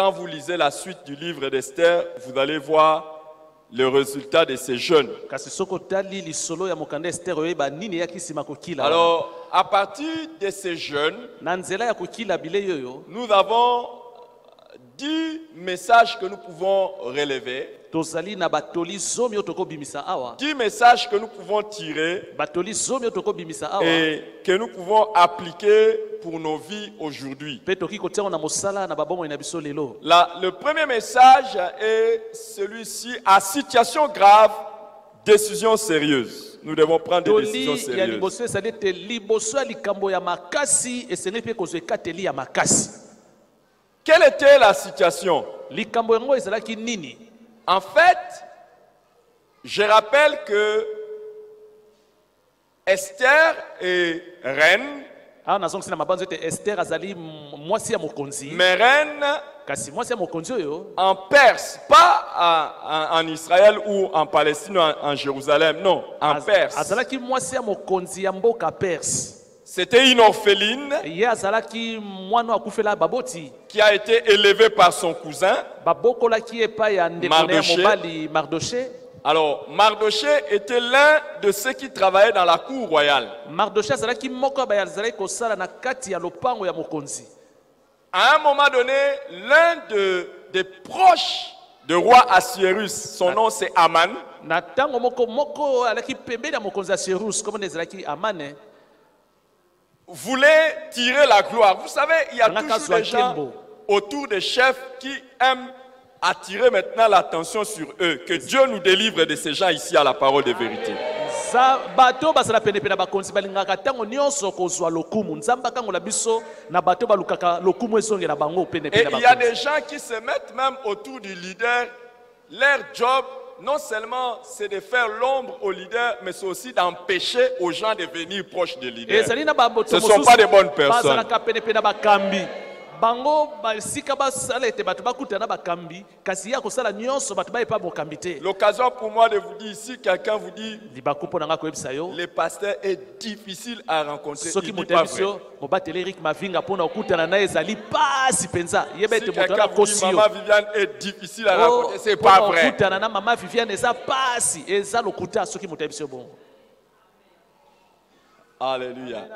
quand vous lisez la suite du livre d'Esther, vous allez voir le résultat de ces jeûnes. Alors, à partir de ces jeûnes, nous avons 10 messages que nous pouvons relever, 10 messages que nous pouvons tirer et que nous pouvons appliquer pour nos vies aujourd'hui. Le premier message est celui-ci: à situation grave, décision sérieuse. Nous devons prendre des décisions sérieuses. Quelle était la situation? En fait, je rappelle que Esther est reine, mais reine en Perse, pas en Israël ou en Palestine ou en Jérusalem, non, en Perse. C'était une orpheline qui a été élevée par son cousin Mardoché. Alors, Mardoché était l'un de ceux qui travaillaient dans la cour royale. À un moment donné, l'un des proches du roi Assuérus, son nom c'est Aman, voulait tirer la gloire. Vous savez, il y a toujours des gens autour des chefs qui aiment attirer maintenant l'attention sur eux. Que Dieu nous délivre de ces gens ici à la parole de vérité. Et il y a des gens qui se mettent même autour du leader. Leur job, non seulement c'est de faire l'ombre au leader, mais c'est aussi d'empêcher aux gens de venir proches du leader. Ce ne sont pas de bonnes personnes. L'occasion pour moi de vous dire ici, quelqu'un vous dit le pasteur est difficile à rencontrer. Il dit pas vrai. Si quelqu'un vous dit maman Viviane est difficile à rencontrer, c'est pas vrai. Alléluia.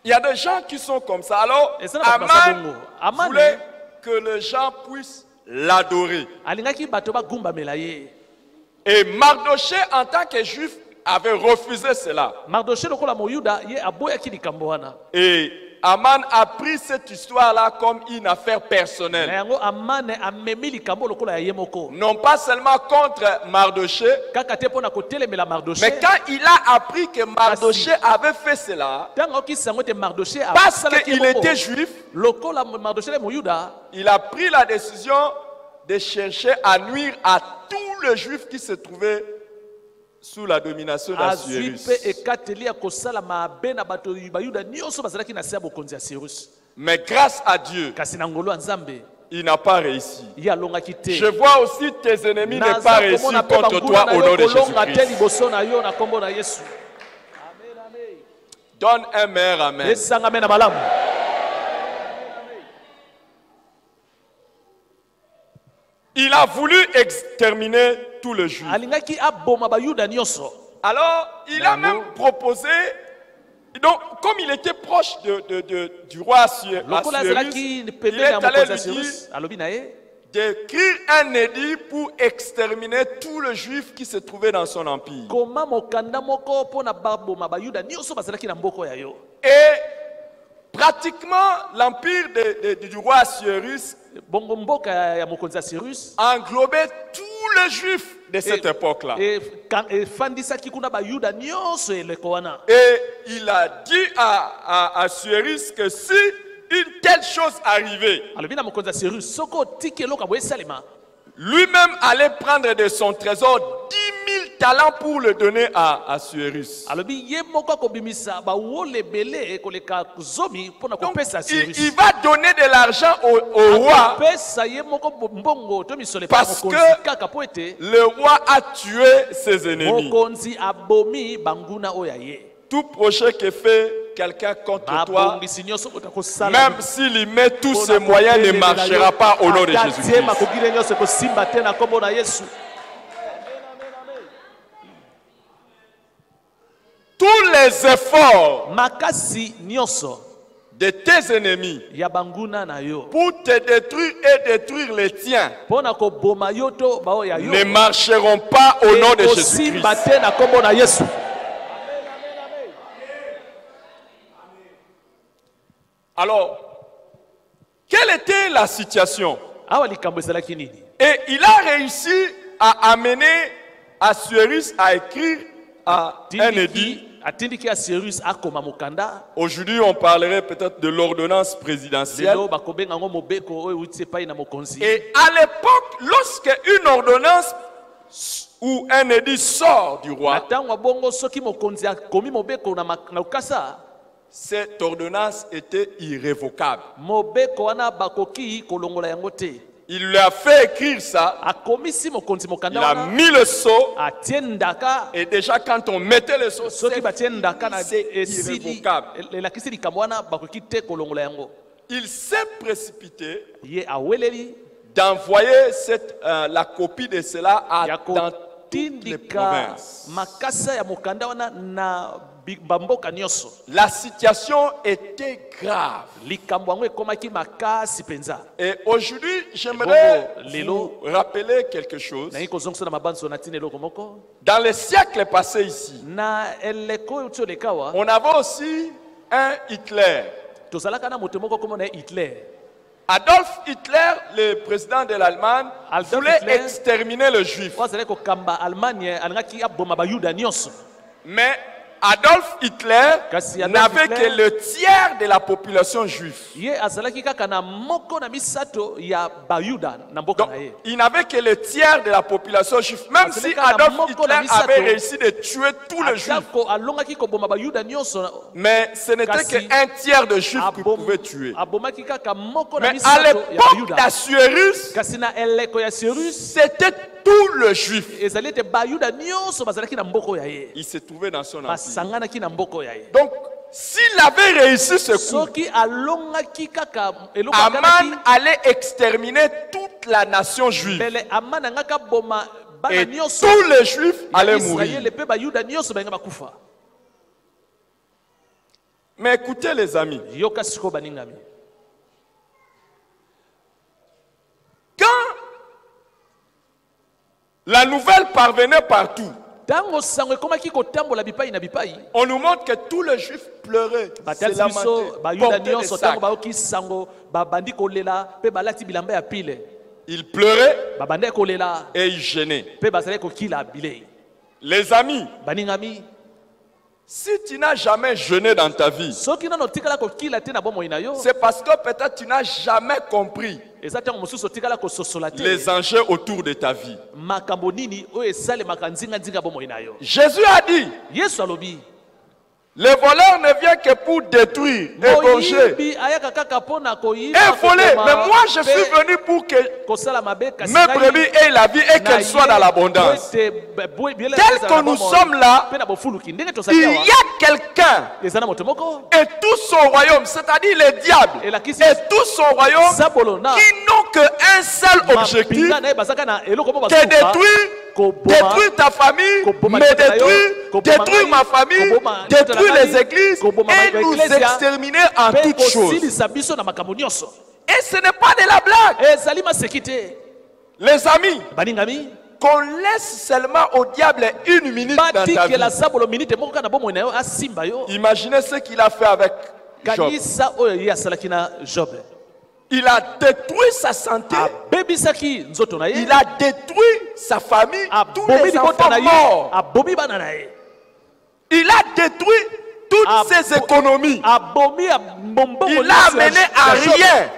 Il y a des gens qui sont comme ça. Alors, Aman voulait que les gens puissent l'adorer. Et Mardoché, en tant que juif, avait refusé cela. Et Aman a pris cette histoire-là comme une affaire personnelle. Non pas seulement contre Mardoché, mais quand il a appris que Mardoché avait fait cela, parce qu'il était juif, il a pris la décision de chercher à nuire à tous les juifs qui se trouvaient sous la domination d'Assuérus. Mais grâce à Dieu, il n'a pas réussi. Je vois aussi tes ennemis ne pas réussir contre toi au nom de Jésus-Christ. Donne un meilleur amen. Il a voulu exterminer tout le juif. Alors, il a même proposé, donc, comme il était proche du roi Assuérus, il est allé lui dire d'écrire un édit pour exterminer tout le juif qui se trouvait dans son empire. Et pratiquement, l'empire du roi Assuérus englobait tous les juifs de cette époque-là. Et il a dit à Assuérus que si une telle chose arrivait, lui-même allait prendre de son trésor 10 000 talents pour le donner à Assuérus. Donc, il va donner de l'argent au roi parce que le roi a tué ses ennemis. Tout projet que fait quelqu'un contre toi, même s'il y met tous ses moyens, ne marchera pas au nom de Jésus-Christ. Tous les efforts de tes ennemis pour te détruire et détruire les tiens ne marcheront pas au nom de Jésus-Christ. Alors, quelle était la situation? Et il a réussi à amener Assuérus à écrire à un édit. Aujourd'hui, on parlerait peut-être de l'ordonnance présidentielle. Et à l'époque, lorsque une ordonnance ou un édit sort du roi, cette ordonnance était irrévocable. Il lui a fait écrire ça. Il a mis le sceau. Et déjà quand on mettait le sceau, c'est irrévocable. Il s'est précipité d'envoyer la copie de cela dans toutes les provinces. La situation était grave. Et aujourd'hui, j'aimerais vous rappeler quelque chose. Dans les siècles passés ici, on avait aussi un Hitler. Adolf Hitler, le président de l'Allemagne, voulait exterminer le juif. Mais Adolf Hitler n'avait que le tiers de la population juive. Donc, il n'avait que le tiers de la population juive. Même si Adolf Hitler avait réussi de tuer tous les juifs. Mais ce n'était qu'un tiers de juifs qu'il pouvait tuer. Mais à l'époque d'Assuérus, c'était tout le juif. Il se trouvait dans son empire. Donc, s'il avait réussi ce coup, Aman allait exterminer toute la nation juive. Et tous les juifs allaient mourir. Mais écoutez les amis, quand la nouvelle parvenait partout, on nous montre que tous les juifs pleuraient, se lamentaient, portaient des sacs. Ils pleuraient et ils gênaient. Les amis, si tu n'as jamais jeûné dans ta vie, c'est parce que peut-être tu n'as jamais compris les enjeux autour de ta vie. Jésus a dit, le voleur ne vient que pour détruire, égorger et voler. Mais moi, je suis venu pour que mes brebis aient la vie et qu'elles soient dans l'abondance. Tel que nous sommes là, il y a quelqu'un et tout son royaume, c'est-à-dire les diables, et tout son royaume qui n'ont qu'un seul objectif, que détruire ta famille, me détruire ma famille, détruire les églises et nous exterminer en toutes choses. Et ce n'est pas de la blague. Les amis, qu'on laisse seulement au diable une minute dans ta vie. Imaginez ce qu'il a fait avec Job. Il a détruit sa santé. Il a détruit sa famille. Tous les enfants morts. Il a détruit toutes ses économies. Il l'a amené à rien.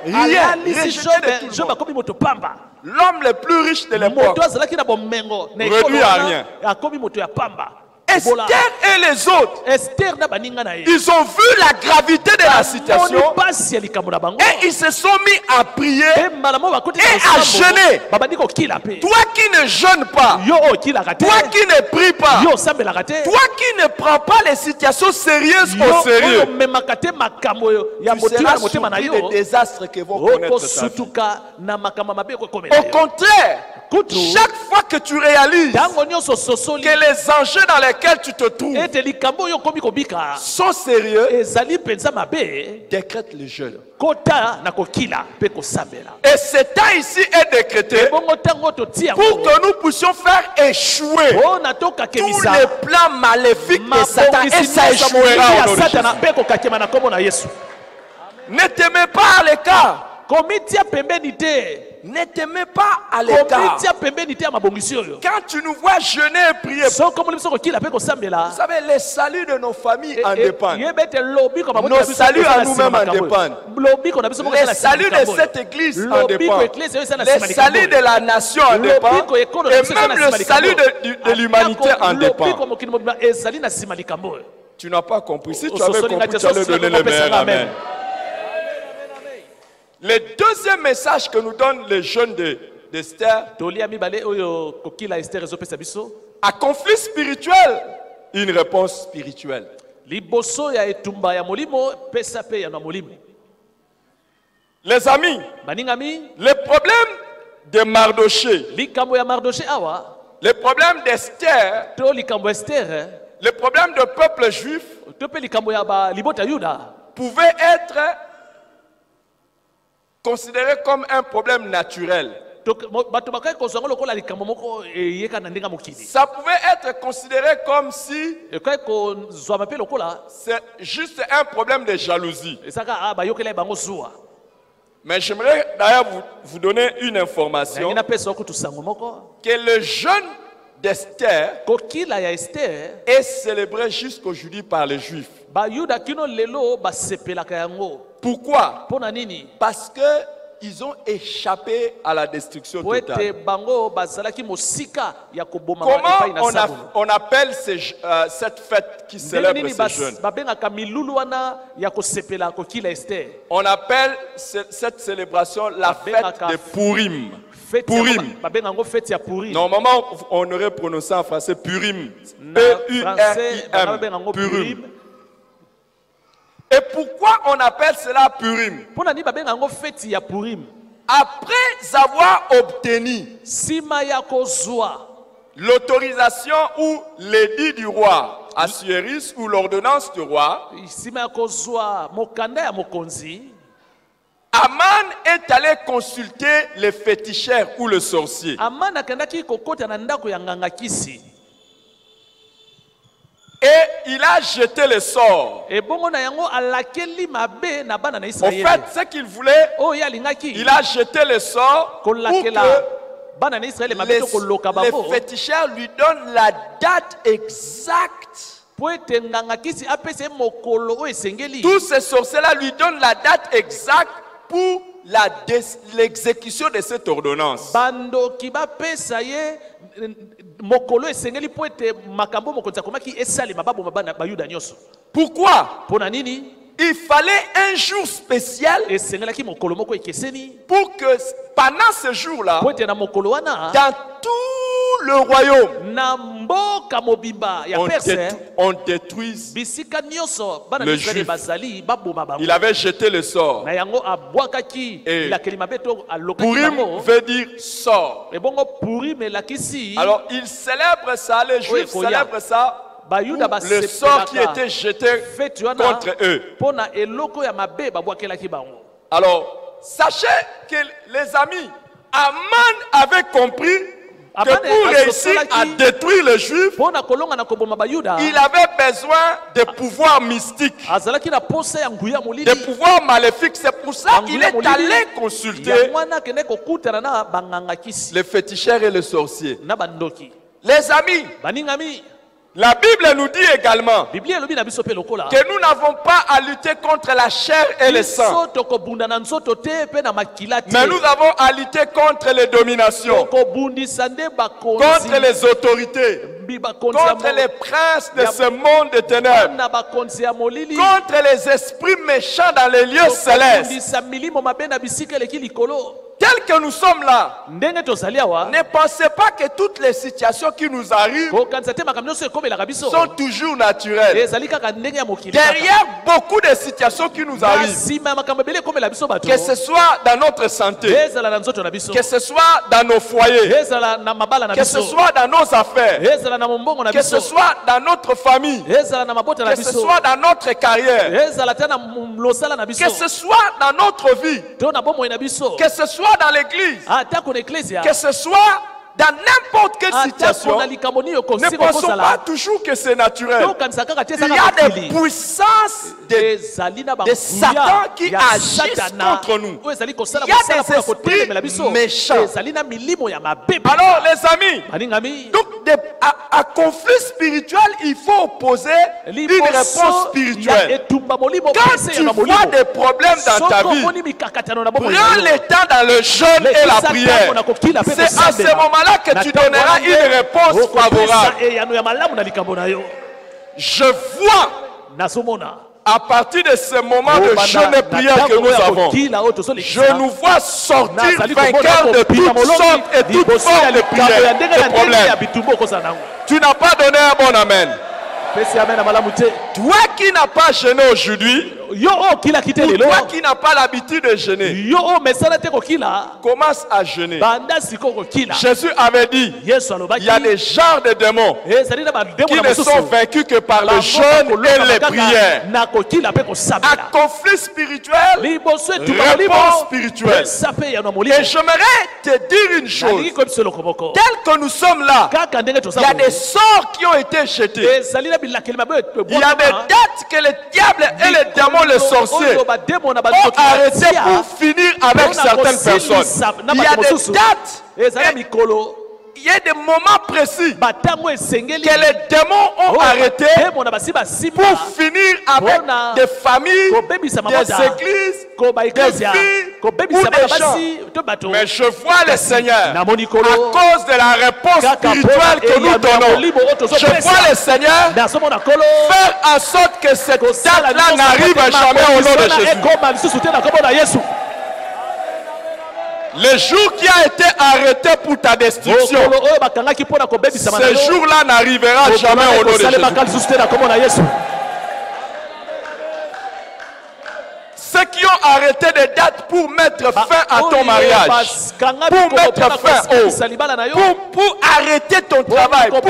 L'homme le plus riche de l'époque réduit à rien. Et Esther et les autres, ils ont vu la gravité de la situation et ils se sont mis à prier et à jeûner. Toi qui ne jeûnes pas, toi qui ne pries pas, toi qui ne prends pas les situations sérieuses au sérieux, tu seras surpris des désastres que vont connaître ta vie. Au contraire, chaque fois que tu réalises que les enjeux dans lesquels tu te trouves sont sérieux, décrète le jeûne. Et ce temps ici est décrété pour que nous puissions faire échouer tous les plans maléfiques de Satan, et ça échouera au nom de Jésus. Ne te mets pas à l'écart. Ne te mets pas à l'écart. Quand tu nous vois jeûner et prier, vous savez, les saluts de nos familles en dépendent. Nos saluts à nous-mêmes en dépendent. Les saluts de cette église en dépendent. Les saluts de la nation en dépendent. Et même le salut de l'humanité en dépend. Tu n'as pas compris. Si tu avais compris, tu allais donner le meilleur amen. Le deuxième message que nous donne le jeûne d'Esther, à conflit spirituel, une réponse spirituelle. Les amis, le problème de Mardoché, le problème d'Esther, le problème du peuple juif pouvait être considéré comme un problème naturel. Ça pouvait être considéré comme si c'est juste un problème de jalousie. Mais j'aimerais d'ailleurs vous donner une information que le jeûne d'Esther est célébré jusqu'aujourd'hui par les Juifs. Pourquoi? Parce qu'ils ont échappé à la destruction totale. Comment on appelle cette fête qui célèbre ce jeûne? On appelle cette célébration la fête de Purim. Purim. Normalement, on aurait prononcé en français Purim. P-U-R-I-M. Purim. Et pourquoi on appelle cela Purim? Après avoir obtenu l'autorisation ou l'édit du roi Assuérus ou l'ordonnance du roi, Aman est allé consulter les féticheurs ou le sorcier. Et il a jeté le sort. En fait, ce qu'il voulait, il a jeté le sort pour que les féticheurs lui donnent la date exacte. Tous ces sorciers-là lui donnent la date exacte pour l'exécution de cette ordonnance. Pourquoi? Il fallait un jour spécial pour que pendant ce jour-là, dans tout le royaume, on détruise le juif. Il avait jeté le sort. Et Purim veut dire sort. Alors il célèbre ça, les juifs célèbrent ça, le sort qui était jeté contre eux. Alors sachez que les amis, Aman avait compris que pour réussir à détruire les Juifs, il avait besoin de pouvoirs mystiques, de pouvoirs maléfiques. C'est pour ça qu'il est allé consulter les féticheurs et les sorciers. Les amis, La Bible nous dit également que nous n'avons pas à lutter contre la chair et le sang, mais nous avons à lutter contre les dominations, contre les autorités, contre les princes de ce monde de ténèbres, contre les esprits méchants dans les lieux célestes. Tel que nous sommes là, ne pensez pas que toutes les situations qui nous arrivent sont toujours naturelles. Derrière beaucoup de situations qui nous arrivent, que ce soit dans notre santé, que ce soit dans nos foyers, que ce soit dans nos affaires, que ce soit dans notre famille, que ce soit dans notre carrière, que ce soit dans notre vie, que ce soit dans l'église, que ce soit dans n'importe quelle situation, ne pensons pas toujours que c'est naturel. Il y a des puissances de Satan qui agissent contre nous. Il y a des esprits méchants. Alors les amis, donc à conflit spirituel, il faut opposer une réponse spirituelle. Quand tu vois des problèmes dans ta vie, prends le temps dans le jeûne et la prière. C'est à ce moment-là que tu donneras une réponse favorable. Je vois à partir de ce moment de jeûne et prière que nous avons, je nous vois sortir vainqueurs de toutes sortes et toutes formes de prières, de problèmes. Tu n'as pas donné un bon amen. Toi qui n'as pas jeûné aujourd'hui, toi qui n'as pas l'habitude de jeûner, commence à jeûner. Jésus avait dit, il y a des genres de démons qui ne sont vaincus que par le jeûne et les prières. À conflit spirituel, réponse spirituelle. Et j'aimerais te dire une chose, tel que nous sommes là, il y a des sorts qui ont été jetés. Il y a des dettes que le diable et les démons, les sorciers, ont arrêté pour finir avec certaines personnes. Il y a des dates, il y a des moments précis que les démons ont arrêté pour finir avec des familles, des églises, des filles ou des gens. Mais je vois le Seigneur, à cause de la réponse spirituelle que nous donnons, je vois le Seigneur faire en sorte que cette date-là n'arrive jamais au nom de Jésus. Le jour qui a été arrêté pour ta destruction, ce jour-là n'arrivera jamais au nom de Jésus. Ceux qui ont arrêté des dates pour mettre fin à ton mariage, pour mettre fin pour arrêter ton travail, pour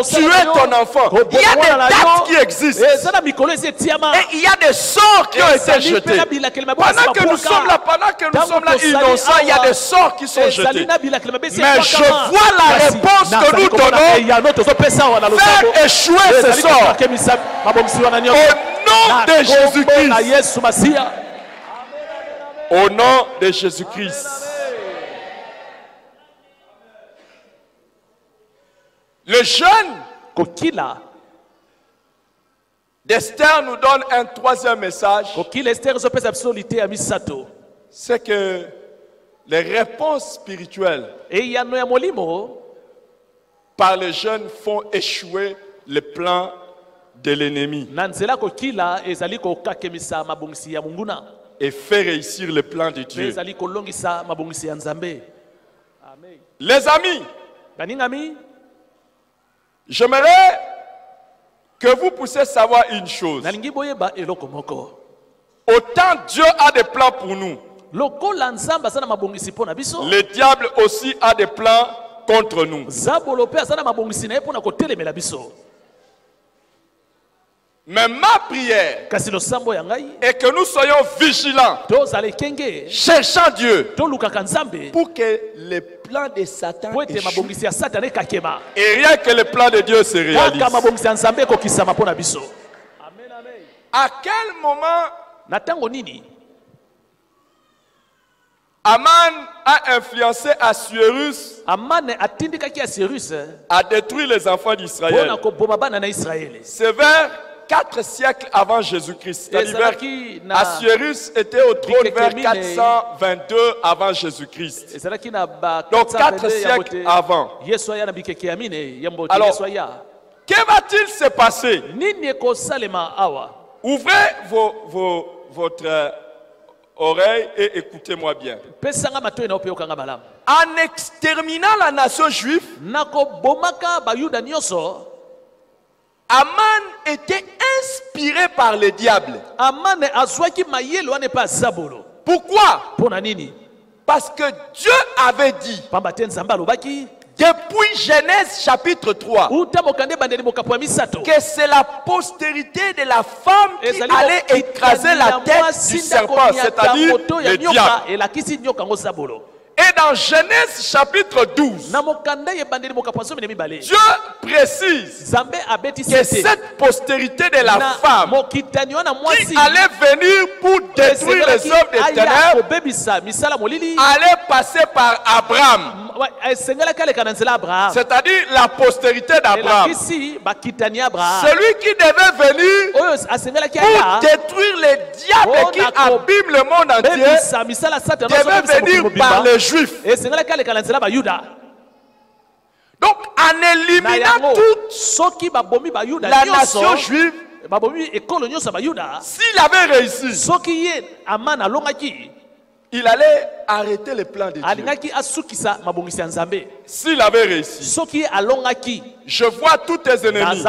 tuer ton enfant. Il y a des dates qui existent. Et il y a des sorts qui ont été jetés. Pendant que nous sommes là, innocents, il y a des sorts qui sont jetés. Mais je vois la réponse que nous donnons faire échouer ces sorts. Au nom de Jésus-Christ. Au nom de Jésus-Christ. Le jeûne d'Esther nous donne un troisième message. C'est que les réponses spirituelles par le jeûne font échouer le plan de l'ennemi et fait réussir le plan de Dieu. Les amis, j'aimerais que vous puissiez savoir une chose. Autant Dieu a des plans pour nous, le diable aussi a des plans contre nous. Mais ma prière est que nous soyons vigilants, cherchant Dieu, pour que les plans de Satan échouent. Et rien que le plan de Dieu se réalise. À quel moment Aman a influencé Assuérus à détruire les enfants d'Israël. C'est vers 4 siècles avant Jésus-Christ. Assuérus était au trône vers 422 avant Jésus-Christ. Donc 4 siècles avant. Alors, que va-t-il se passer? Ouvrez votre oreille et écoutez-moi bien. En exterminant la nation juive, Aman était inspiré par le diable. Pourquoi? Parce que Dieu avait dit, depuis Genèse chapitre 3, que c'est la postérité de la femme qui allait écraser la tête du serpent, c'est-à-dire le diable. Et dans Genèse chapitre 12, Dieu précise que cette postérité de la femme qui allait venir pour détruire les œuvres des ténèbres allait passer par Abraham. C'est-à-dire la postérité d'Abraham. Celui qui devait venir pour détruire les diables qui abîment le monde entier devait venir par les Juifs. Donc en éliminant toute la nation juive, s'il avait réussi, il allait arrêter les plans de Dieu. S'il avait réussi, je vois tous tes ennemis et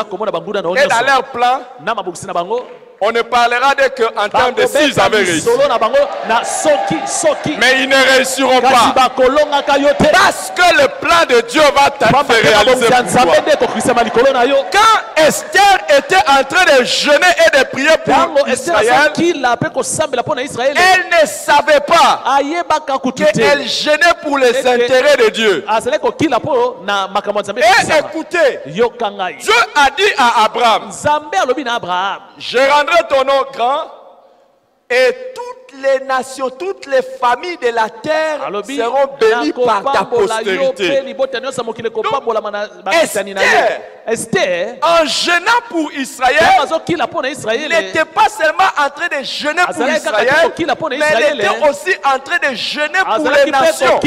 dans leur plan, on ne parlera d'eux qu'en termes de s'ils avaient réussi. Mais ils ne réussiront pas. Parce que le plan de Dieu va te réaliser pour toi. Quand Esther était en train de jeûner et de prier pour Israël, elle ne savait pas qu'elle jeûnait pour les intérêts de Dieu. Et écoutez, Dieu a dit à Abraham, je rendrai ton nom grand et toutes les nations, toutes les familles de la terre seront bénies par ta postérité. Donc, Esther, en jeûnant pour Israël, n'était pas seulement en train de jeûner pour Israël, mais elle était aussi en train de jeûner pour les nations.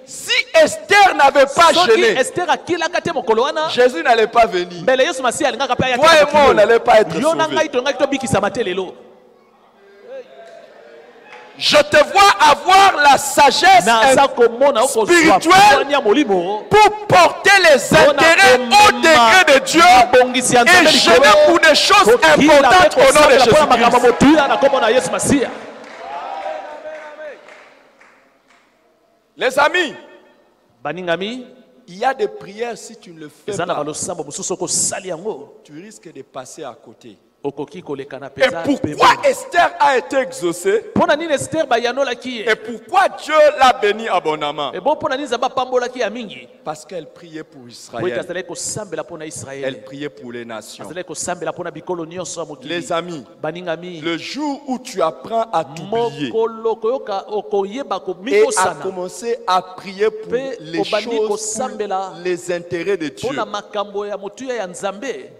Si Esther n'avait pas jeûné, Jésus n'allait pas venir. Toi et moi, on n'allait pas être sauvés. Je te vois avoir la sagesse spirituelle pour porter les intérêts au degré de Dieu et jeûner pour des choses importantes au nom de Jésus-Christ. Les amis, il y a des prières, si tu ne le fais pas, tu risques de passer à côté. Et pourquoi Esther a été exaucée? Et pourquoi Dieu l'a béni abondamment? Parce qu'elle priait pour Israël. Elle priait pour les nations. Les amis, le jour où tu apprends à t'oublier et à commencer à prier pour les choses, pour les intérêts de Dieu,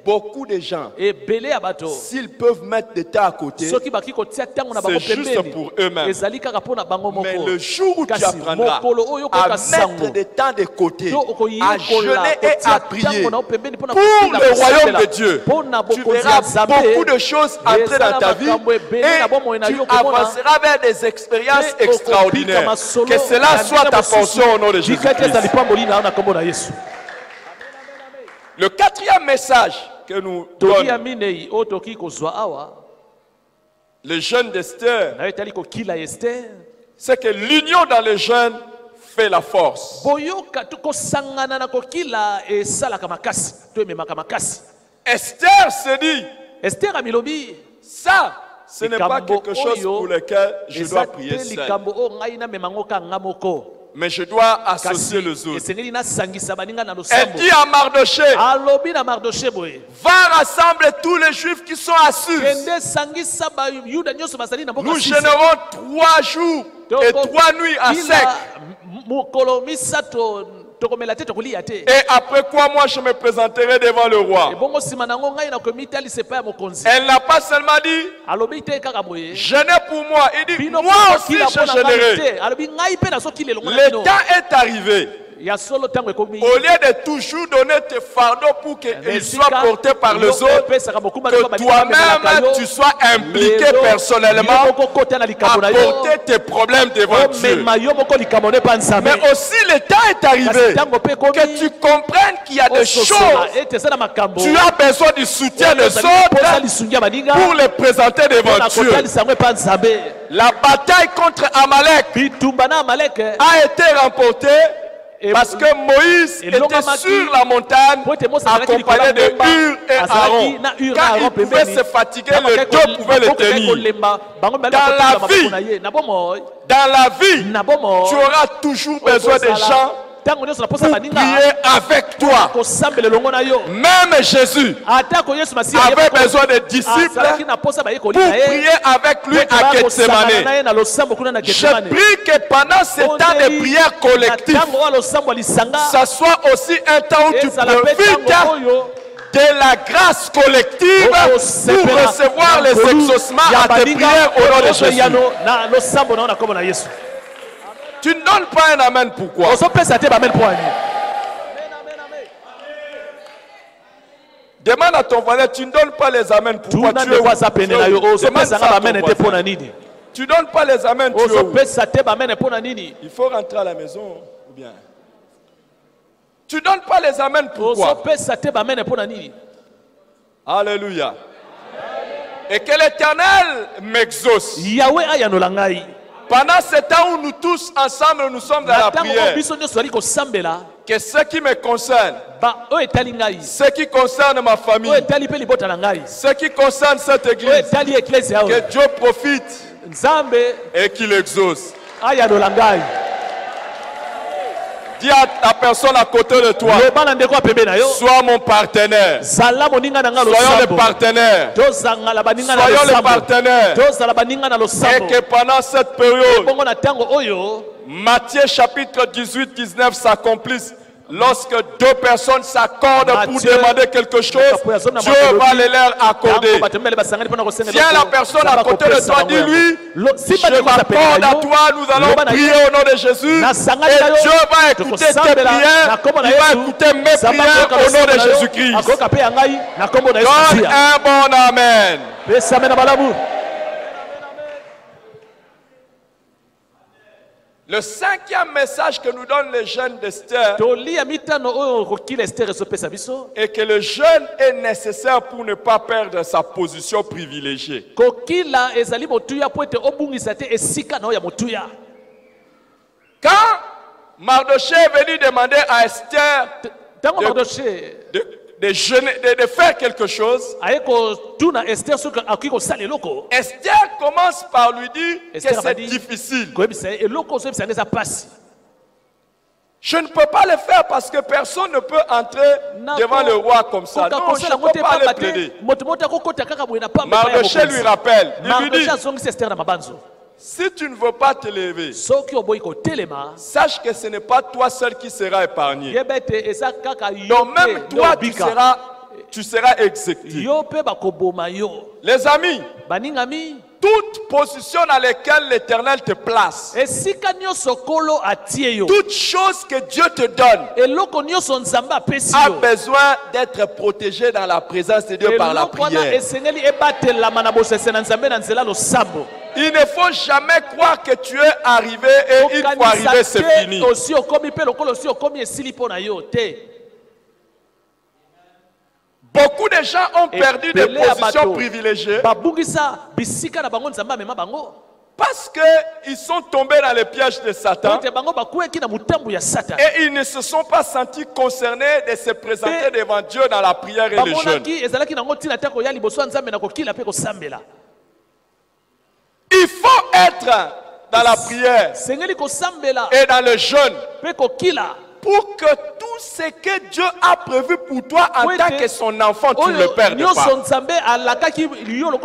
beaucoup de gens, s'ils peuvent mettre des temps à côté, c'est juste pour eux-mêmes. Mais le jour où tu apprendras à mettre des temps de côté, à jeûner et à prier pour le royaume de Dieu, tu verras beaucoup de choses entrer dans ta vie et tu avanceras vers des expériences extraordinaires. Que cela soit ta portion au nom de Jésus-Christ. Le quatrième message que nous donne le jeûne d'Esther, c'est que l'union dans le jeûne fait la force. Esther se dit, ça, ce n'est pas quelque chose pour lequel je dois prier seul. mais je dois associer les autres. Elle dit à Mardoché, va rassembler tous les juifs qui sont à Suse. Nous générons 3 jours et 3 nuits à sec. Et après quoi, moi je me présenterai devant le roi. Elle n'a pas seulement dit, jeûnez pour moi. Il dit, moi aussi je gênerai. Le temps est arrivé. Au lieu de toujours donner tes fardeaux pour qu'ils soient portés par les autres, que toi-même tu sois impliqué personnellement à porter tes problèmes devant Dieu. Mais aussi le temps est arrivé que tu comprennes qu'il y a des choses. Tu as besoin du soutien des autres pour les présenter devant Dieu. La bataille contre Amalek a été remportée parce que Moïse était sur la montagne accompagné de Hur et Aaron. Quand il pouvait se fatiguer, les deux pouvaient le tenir. Dans la vie, tu auras toujours besoin des gens pour prier avec toi. Même Jésus avait besoin de disciples pour prier avec lui à Gethsemane. Je prie que pendant ce temps de prière collective, ça soit aussi un temps où tu profites de la grâce collective pour recevoir les exaucements à tes prières au nom de Jésus. Tu ne donnes pas un amen, pourquoi? Demande à ton voisin, tu ne donnes pas les amens, pourquoi? Tu ne donnes pas les amens, tu es où? Il faut rentrer à la maison ou bien? Tu ne donnes pas les amens, pourquoi? Alléluia. Et que l'Éternel m'exauce. Pendant ce temps où nous tous ensemble nous sommes dans la prière, que ce qui me concerne, ce qui concerne ma famille, ce qui concerne cette église, que Dieu profite et qu'il exauce. Dis à la personne à côté de toi, sois mon partenaire. Soyons les partenaires. Soyons les partenaires. Et que pendant cette période, Matthieu chapitre 18-19 s'accomplisse. Lorsque 2 personnes s'accordent pour demander quelque chose, Dieu va les leur accorder. Tiens la personne à côté de toi, dis-lui, je m'accorde à toi, nous allons prier au nom de Jésus. Et Dieu va écouter tes prières, il va écouter mes prières au nom de Jésus-Christ. Donne un bon amen. Le 5e message que nous donne les jeunes d'Esther est que le jeûne est nécessaire pour ne pas perdre sa position privilégiée. Quand Mardoché est venu demander à Esther de faire quelque chose, Esther commence par lui dire que c'est difficile. Je ne peux pas le faire parce que personne ne peut entrer devant le roi comme ça. Non, je ne peux pas le plaider. Mardoché lui rappelle, il lui dit, si tu ne veux pas te lever, sache que ce n'est pas toi seul qui sera épargné. Donc même toi, tu seras exécuté. Les amis, toute position dans laquelle l'Éternel te place, toute chose que Dieu te donne, a besoin d'être protégée dans la présence de Dieu par la prière. Il ne faut jamais croire que tu es arrivé et une fois arrivé, c'est fini. Beaucoup de gens ont perdu des positions privilégiées parce qu'ils sont tombés dans les pièges de Satan et ils ne se sont pas sentis concernés de se présenter devant Dieu dans la prière et le jeûne. Il faut être dans la prière et dans le jeûne, pour que tout ce que Dieu a prévu pour toi en tant que son enfant, tu ne le perdes pas.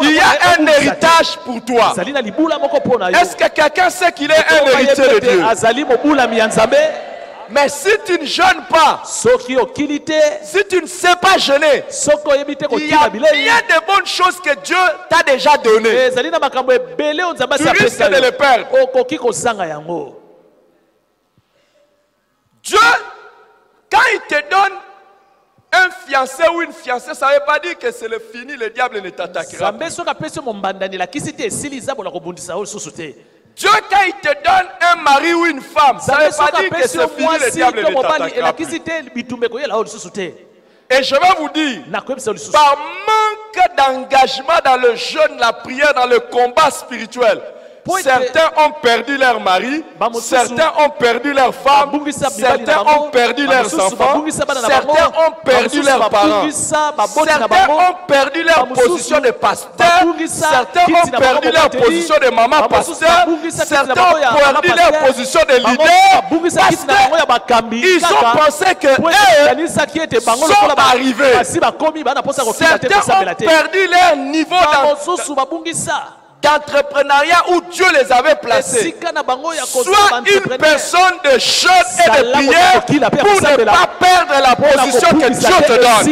Il y a un héritage pour toi. Est-ce que quelqu'un sait qu'il est un héritier de Dieu? Mais si tu ne jeûnes pas, si tu ne sais pas jeûner, il y a bien de bonnes choses que Dieu t'a déjà données. Tu risques de les perdre. Dieu, quand il te donne un fiancé ou une fiancée, ça ne veut pas dire que c'est le fini, le diable ne t'attaquera pas. Dieu, quand il te donne un mari ou une femme, ça ne veut pas dire que c'est fini, le diable ne t'attaquera pas. Et je vais vous dire, par manque d'engagement dans le jeûne, la prière, dans le combat spirituel, certains ont perdu leur mari, certains ont perdu leur femme, certains ont perdu leurs enfants, certains ont perdu leurs parents, certains ont perdu leur position de pasteur, certains ont perdu leur position de maman pasteur, certains ont perdu leur position de leader parce qu'ils ont pensé que eux sont arrivés. Certains ont perdu leur niveau d'entrepreneuriat où Dieu les avait placés. Soit une personne de jeûne et de prière pour ne pas perdre la position que Dieu te donne.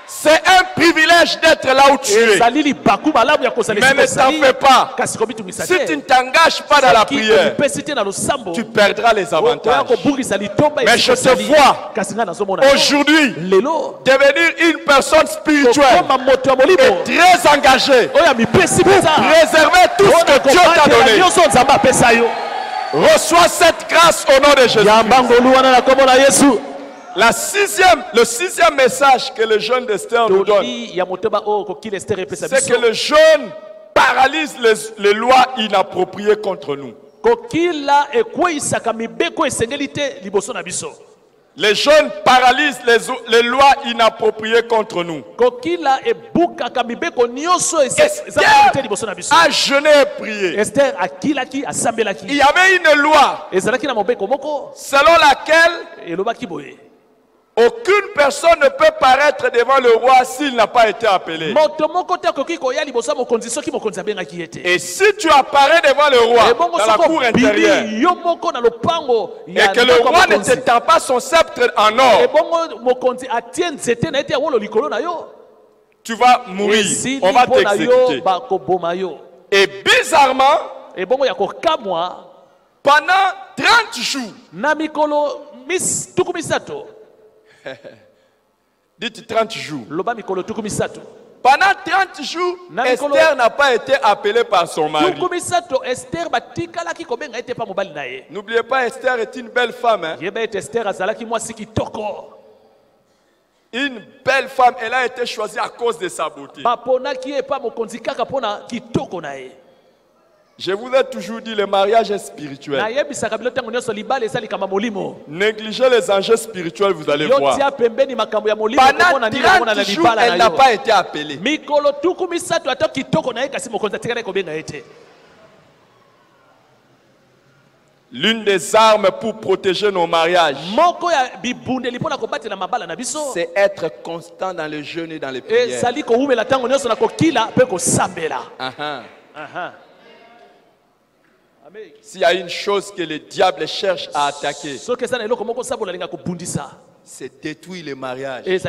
C'est un privilège d'être là où tu es. Mais ne t'en fais pas. Si tu ne t'engages pas dans la prière, tu perdras les avantages. Mais je te vois aujourd'hui devenir une personne spirituelle et très engagée pour préserver tout ce que Dieu t'a donné. Reçois cette grâce au nom de Jésus. Le sixième message que le jeûne d'Esther nous donne, c'est que le jeûne paralyse les lois inappropriées contre nous. Les jeunes paralysent les lois inappropriées contre nous. Esther a jeûné et prié. Il y avait une loi selon laquelle aucune personne ne peut paraître devant le roi s'il n'a pas été appelé. Et si tu apparais devant le roi dans la cour intérieure et que le roi ne t'étend pas son sceptre en or, tu vas mourir. On va t'exécuter. Et bizarrement, pendant 30 jours, dites 30 jours. Pendant 30 jours, Esther n'a pas été appelée par son mari. N'oubliez pas, Esther est une belle femme. Hein? Une belle femme, elle a été choisie à cause de sa beauté. Je vous ai toujours dit, le mariage est spirituel. Négligez les enjeux spirituels, vous allez voir. Pendant 30 jours, elle n'a pas été appelée. L'une des armes pour protéger nos mariages, c'est être constant dans le jeûne et dans les prières. S'il y a une chose que le diable cherche à attaquer, c'est détruire le mariage. Il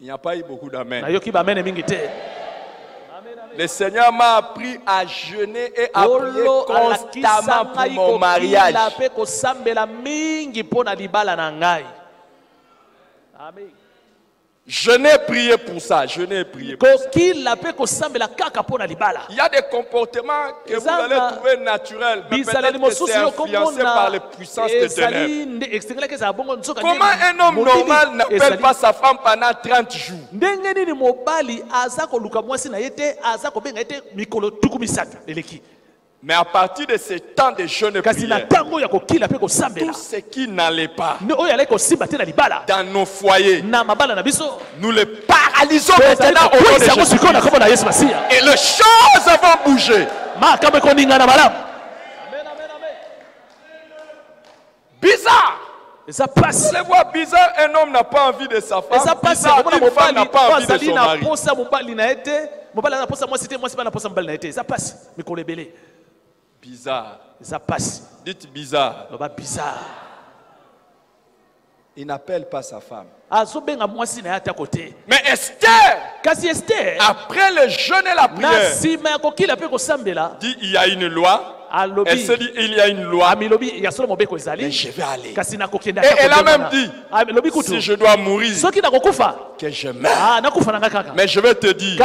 n'y a pas eu beaucoup d'amen. Le Seigneur m'a appris à jeûner et à prier constamment pour mon mariage. Amen. Je n'ai prié pour ça, je n'ai prié pour ça. Il y a des comportements que vous allez trouver naturels, mais peut-être que c'est influencé par les puissances des ténèbres. Comment un homme normal n'appelle pas sa femme pendant 30 jours? Mais à partir de ces temps de jeûne et prière, tout ce qui n'allait pas dans nos foyers, nous les paralysons maintenant au nom de Jésus. Et les choses vont bouger. Bizarre. Ça passe. Vous les voyez bizarre, un homme n'a pas envie de sa femme. Bizarre, une femme n'a pas envie de son mari. Ça passe. Bizarre. Ça passe. Dites bizarre. Bizarre. Il n'appelle pas sa femme. Mais Esther, après le jeûne et la prière, dit il y a une loi. Elle se dit il y a une loi. Mais je vais aller. Et elle a même dit si je dois mourir, que je meurs. Mais je vais te dire,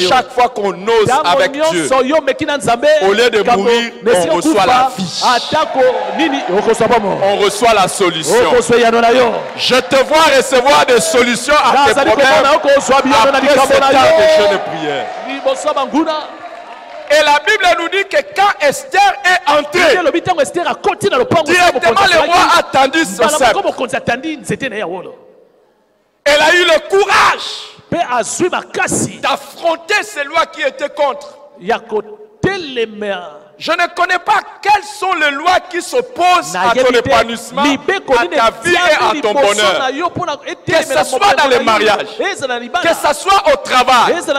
chaque fois qu'on ose avec Dieu, au lieu de mourir, on reçoit la vie. On reçoit la solution. Je te vois recevoir des solutions à tes problèmes après ce temps de jeûne et prière. Et la Bible nous dit que quand Esther est entrée, directement le roi a tendu son sceptre. Elle a eu le courage d'affronter ces lois qui étaient contre. Je ne connais pas quelles sont les lois qui s'opposent à ton épanouissement, à ta vie et à ton bonheur. Que ce soit dans les mariages, que ce soit au travail, que ce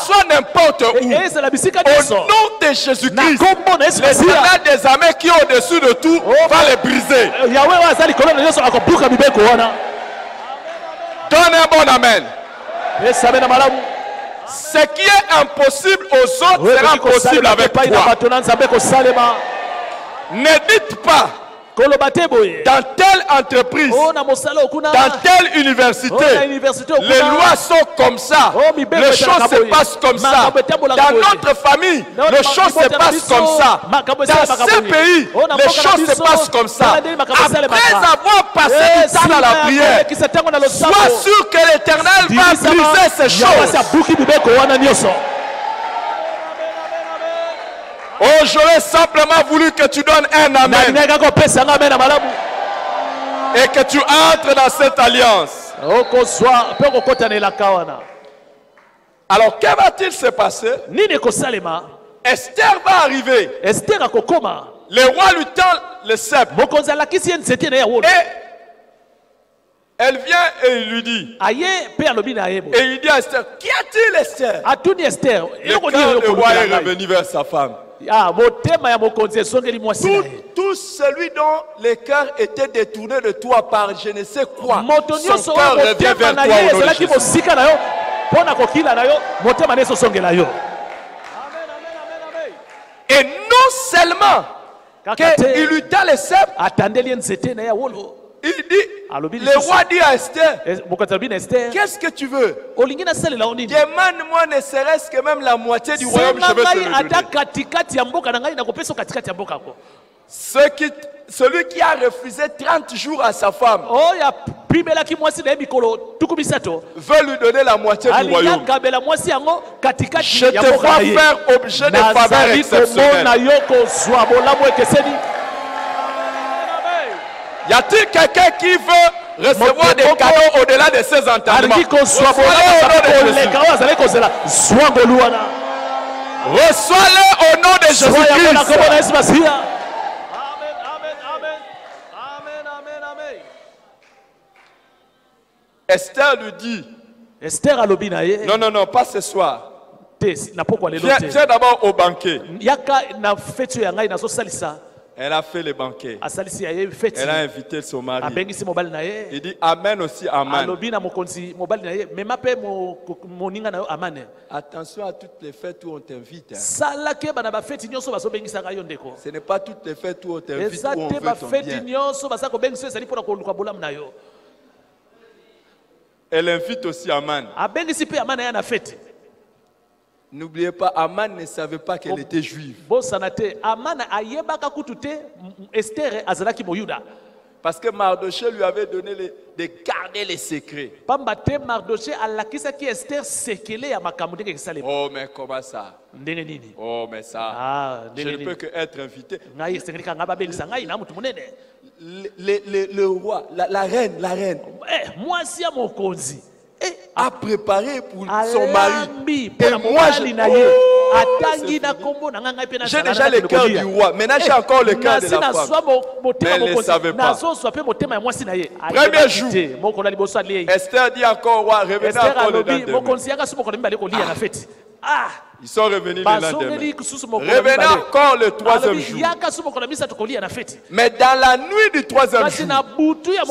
soit n'importe où. Au nom de Jésus-Christ, l'Éternel des armées qui est au-dessus de tout va les briser. Donne un bon amen. Ce qui est impossible aux autres sera impossible avec toi. Ne dites pas dans telle entreprise, dans telle université, les lois sont comme ça, les choses se passent comme ça. Dans notre famille, les choses se passent comme ça. Dans ce pays, les choses se passent comme ça. Après avoir passé du temps dans la prière, sois sûr que l'Éternel va briser ces choses. Oh, j'aurais simplement voulu que tu donnes un amen et que tu entres dans cette alliance. Alors, que va-t-il se passer? Esther va arriver. Le roi lui tend le sceptre. Et elle vient et il lui dit. Et il dit à Esther, qu'y a-t-il Esther? Le cœur du roi est revenu vers sa femme. Tout celui dont le cœur était détourné de toi par je ne sais quoi, son cœur revient vers toi au nom de Jésus. Et non seulement qu'il lui tend le sceptre, il dit, le roi dit à Esther, qu'est-ce que tu veux? Demande-moi ne serait-ce que même la moitié du royaume, je vais te le donner. Celui qui a refusé 30 jours à sa femme veut lui donner la moitié du royaume. Je te vois faire objet de faveurs exceptionnelles. Y a-t-il quelqu'un qui veut recevoir des cadeaux au-delà de ses entendements? Reçois-le au nom de Jésus-Christ. Esther lui dit, non, pas ce soir. Viens d'abord au banquet. Elle a fait le banquet. Elle a invité son mari. Il dit Amen aussi, Amen. Attention à toutes les fêtes où on t'invite. Ce n'est pas toutes les fêtes où on t'invite où on veut ton bien. Elle invite aussi Aman. N'oubliez pas, Aman ne savait pas qu'elle était juive. Parce que Mardoché lui avait donné de garder les secrets. Oh, mais comment ça? Oh, mais ça. Je ne peux que être invité. Le roi, la reine. A préparé pour son mari. Et moi, j'ai déjà le cœur du roi. Maintenant, j'ai encore le cœur de la femme. Mais elle ne savait pas. Premier jour, Esther dit encore au roi, revenez encore le lendemain. Ils sont revenus le lendemain. Revenez encore le troisième jour. Mais dans la nuit du troisième jour,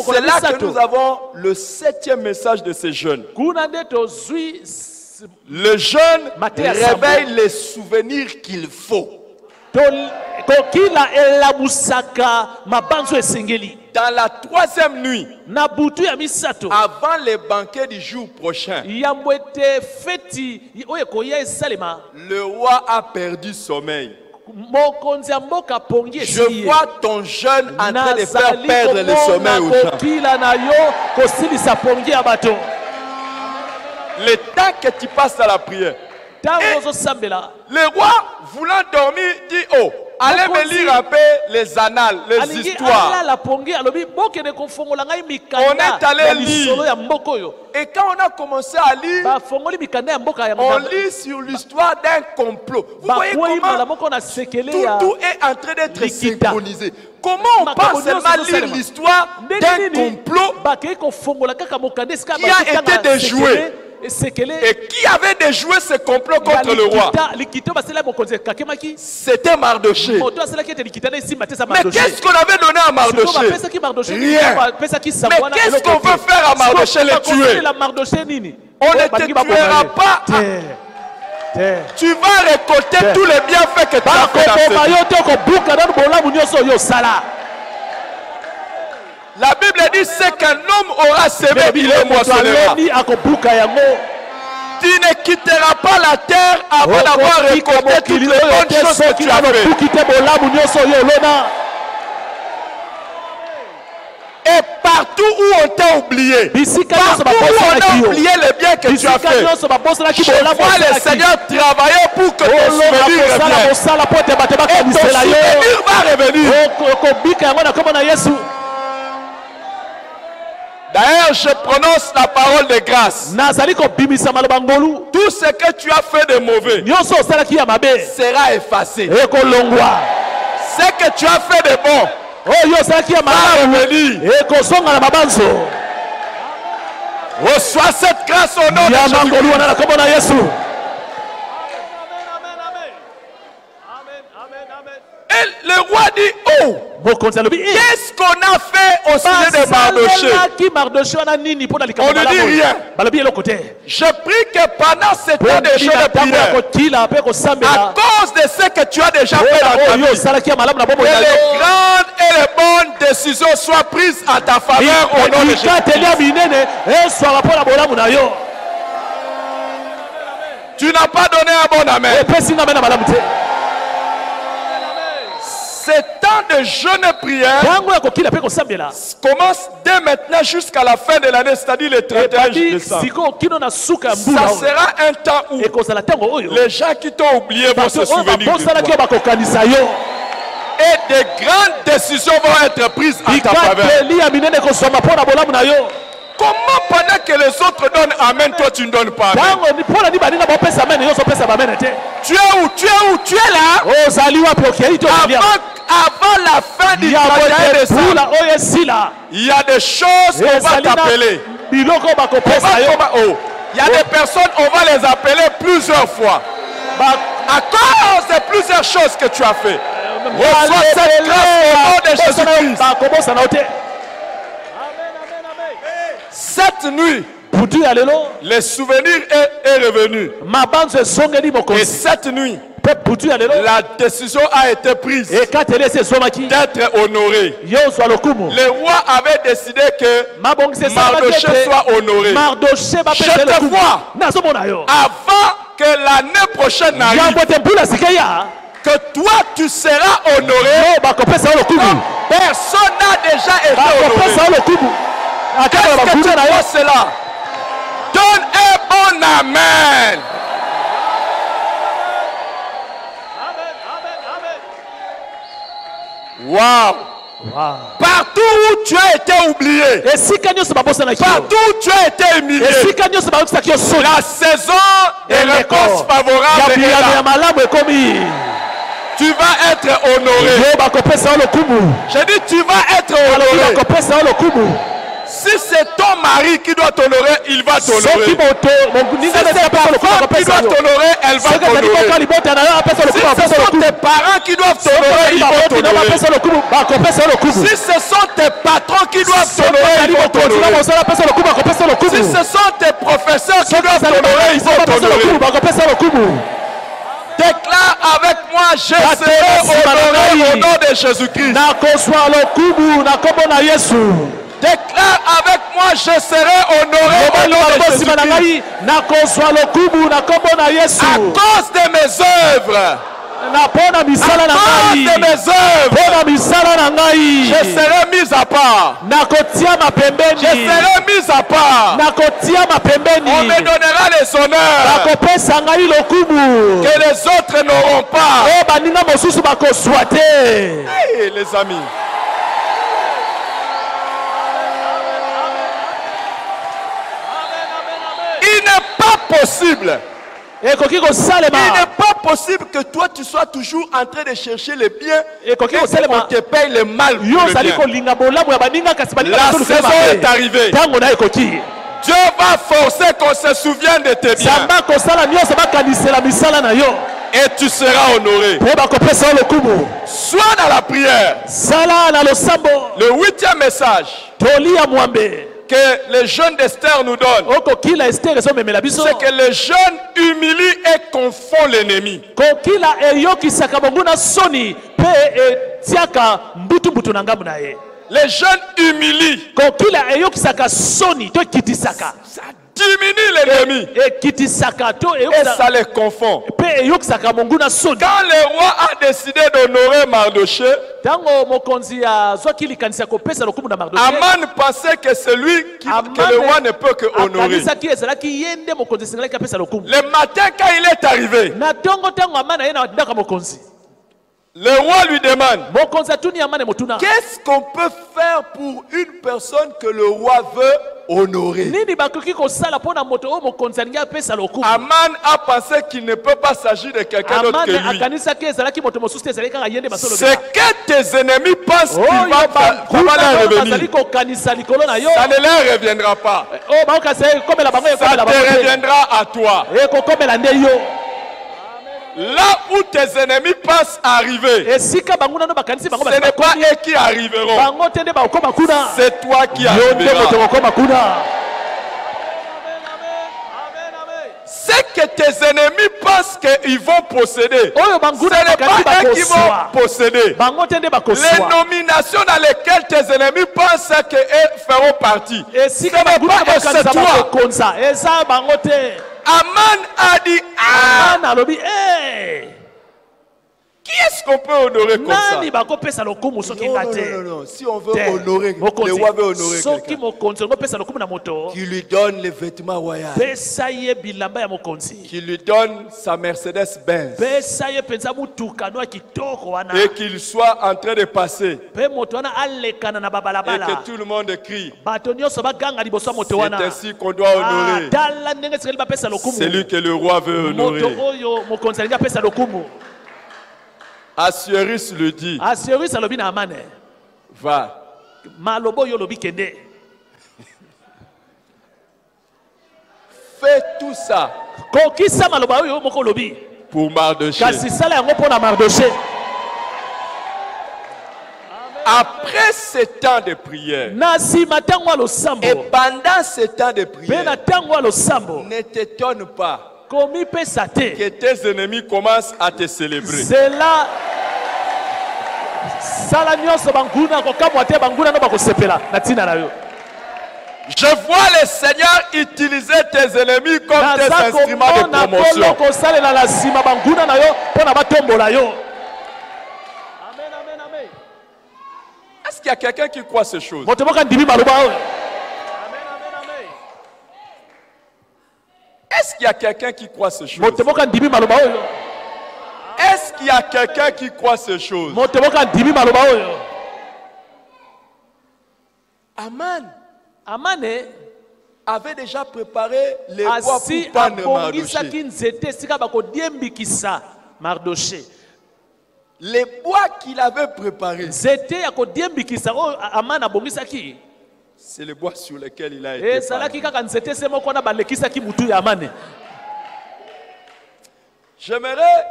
c'est là que nous avons le 7e message de ces jeunes. Le jeune réveille les souvenirs qu'il faut. Dans la troisième nuit, avant les banquets du jour prochain, le roi a perdu sommeil. Je vois ton jeune en train de faire perdre le sommeil aux gens. Le temps que tu passes à la prière. Le roi, voulant dormir, dit, oh, allez me lire un peu les annales, les histoires. On est allé lire. Et quand on a commencé à lire, on lit sur l'histoire d'un complot. Vous voyez comment tout est en train d'être synchronisé. Comment on peut seulement lire l'histoire d'un complot qui a été déjoué? Et qui avait déjoué ce complot contre le roi? C'était Mardoché. Mais qu'est-ce qu'on avait donné à Mardoché? Rien. Mais qu'est-ce qu'on veut faire à Mardoché? Le tuer. On ne te tuera pas. Tu vas récolter tous les bienfaits que tu as fait dans ce monde. La Bible dit c'est qu'un homme aura semé, il le moissonnera. Tu ne quitteras pas la terre avant d'avoir récolté toutes les bonnes choses que tu as fait. Et partout où on t'a oublié, partout où on a oublié les biens que tu as fait, je vois le Seigneur travailler pour que ton souvenir revienne. Et ton souvenir va revenir. D'ailleurs, je prononce la parole de grâce. Tout ce que tu as fait de mauvais sera effacé. Ce que tu as fait de bon va revenir. Reçois cette grâce au nom de Jésus. Et le roi dit, oh, qu'est-ce qu'on a fait au sujet de Mardoché? On ne dit rien. Je prie que pendant ce temps de jeûne de prière, à cause de ce que tu as déjà fait dans ta vie, que les grandes et les bonnes décisions soient prises en ta faveur au nom de Jésus. Tu n'as pas donné un bon amen. Ce temps de jeûne et prière commence dès maintenant jusqu'à la fin de l'année, c'est-à-dire le 31 décembre. Ça sera un temps où les gens qui t'ont oublié vont se souvenir de toi. Et de grandes décisions vont être prises en ta faveur. Comment pendant que les autres donnent amen, toi tu ne donnes pas amen? Tu es où? Tu es où? Tu es là? Avant la fin du 31 décembre, il y a des choses qu'on va t'appeler. Il y a des personnes, on va les appeler plusieurs fois. À cause de plusieurs choses que tu as fait. Reçois cette grâce au nom de Jésus-Christ. Cette nuit, le souvenir est revenu. Et cette nuit, la décision a été prise d'être honoré. Le roi avait décidé que Mardoché soit honoré. Je te vois, avant que l'année prochaine n'arrive, que toi tu seras honoré, personne n'a déjà été honoré. Qu'est-ce que tu vois cela? Donne un bon amen. Wow. Partout où tu as été oublié, partout où tu as été humilié, la saison des réponses favorables est là. Tu vas être honoré. J'ai dit tu vas être honoré. Si c'est ton mari qui doit t'honorer, il va t'honorer. Si c'est ta femme qui doit t'honorer, elle va t'honorer. Si ce sont tes parents qui doivent t'honorer, ils vont t'honorer. Si ce sont tes patrons qui doivent t'honorer, ils vont t'honorer. Si ce sont tes professeurs qui doivent t'honorer, ils vont t'honorer. Déclare avec moi, je serai honoré au nom de Jésus-Christ. Déclare avec moi, je serai honoré au nom de Jésus-Christ. À cause de mes œuvres. À cause de mes œuvres. Je serai mis à part. Je serai mis à part. On me donnera les honneurs que les autres n'auront pas. Hey, les amis. Il n'est pas possible. Il n'est pas possible que toi tu sois toujours en train de chercher les biens et qu'on te paye le mal. La saison est arrivée. Dieu va forcer qu'on se souvienne de tes biens. Et tu seras honoré. Sois dans la prière. Le 8e message que les jeunes d'Esther nous donnent, c'est que les jeunes humilient et confondent l'ennemi. Les jeunes humilient. Ça diminue l'ennemi. Et ça les confond. Quand le roi a décidé d'honorer Mardoché, Aman pensait que c'est lui que le roi ne peut que honorer. Le matin quand il est arrivé, le roi lui demande, qu'est-ce qu'on peut faire pour une personne que le roi veut honorer? Aman a pensé qu'il ne peut pas s'agir de quelqu'un d'autre que lui. C'est que tes ennemis pensent qu'il va leur revenir. Ça ne leur reviendra pas. Ça te reviendra à toi. Là où tes ennemis pensent arriver, ce n'est pas eux qui arriveront. C'est toi qui arriveras. Ce que tes ennemis pensent qu'ils vont posséder, ce n'est pas eux qui vont posséder. Les nominations dans lesquelles tes ennemis pensent qu'ils feront partie, ce n'est pas eux, c'est toi. Aman a dit, qui est-ce qu'on peut honorer comme ça? Non. Si on veut honorer, le roi veut honorer quelqu'un, qui lui donne les vêtements royaux, qui lui donne sa Mercedes-Benz, et qu'il soit en train de passer, et que tout le monde crie. C'est ainsi qu'on doit honorer celui que le roi veut honorer. Assuérus le dit. Va. Fais tout ça pour Mardoché. Après ce temps de prière et pendant ce temps de prière, ne t'étonne pas que tes ennemis commencent à te célébrer. C'est là. Je vois le Seigneur utiliser tes ennemis comme tes instruments de promotion. Est-ce qu'il y a quelqu'un qui croit ces choses? Est-ce qu'il y a quelqu'un qui croit ces choses? Est-ce qu'il y a quelqu'un qui croit ces choses? Aman avait déjà préparé les bois pour pendre Mardoché. Les bois qu'il avait préparés, c'est les bois sur lesquels il a été pendre. J'aimerais